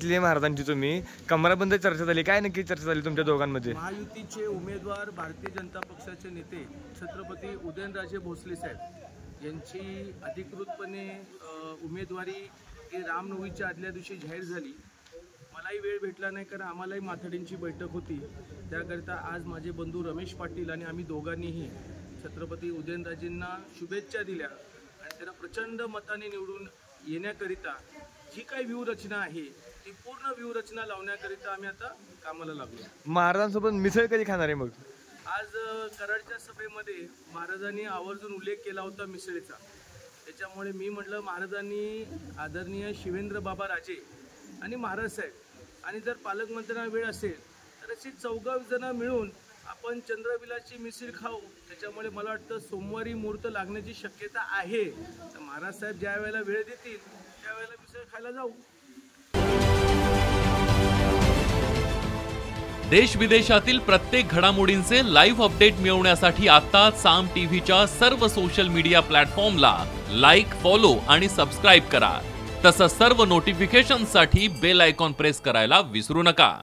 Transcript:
घेतली आहे महाराजांची तुम्ही, कमराबंद चर्चा झाली, काय नक्की चर्चा झाली तुमच्या दोघांमध्ये? महायुतीचे उमेदवार भारतीय जनता पक्षाचे नेते छत्रपती उदयनराजे भोसले साहेब यांची अधिकृतपणे उमेदवारी ही रामनवमीच्या आदल्या दिवशी जाहीर झाली. मलाही वेळ भेटला नाही, कारण आम्हालाही माथाडींची बैठक होती. त्याकरिता आज माझे बंधू रमेश पाटील आणि आम्ही दोघांनीही छत्रपती उदयनराजेंना शुभेच्छा दिल्या आणि त्यांना प्रचंड मताने निवडून येण्याकरिता जी काही व्यूहरचना आहे ती पूर्ण व्यूहरचना लावण्याकरिता आम्ही आता कामाला लागलो. महाराजांसोबत मिसळ कधी खाणार आहे मग? आज कराडच्या सभेमध्ये महाराजांनी आवर्जून उल्लेख केला होता मिसळीचा. त्याच्यामुळे मी म्हटलं महाराजांनी आदरणीय शिवेंद्र बाबा राजे आणि महाराज साहेब आणि जर पालकमंत्र्यांना वेळ असेल तर अशी 14 जण मिळून आपण चंद्रविलासची मिसळ खाऊ. त्याच्यामुळे मला वाटतं सोमवारी मुहूर्त लागण्याची शक्यता आहे. तर महाराज साहेब ज्या वेळेला वेळ देतील त्यावेळेला मिसळ खायला जाऊ. देश विदेशातील प्रत्येक घडामोडींचे लाईव्ह अपडेट मिळवण्यासाठी आता साम टीव्हीच्या सर्व सोशल मीडिया प्लॅटफॉर्मला लाईक, फॉलो आणि सबस्क्राईब करा. तसंच सर्व नोटिफिकेशनसाठी बेल आयकॉन प्रेस करायला विसरू नका.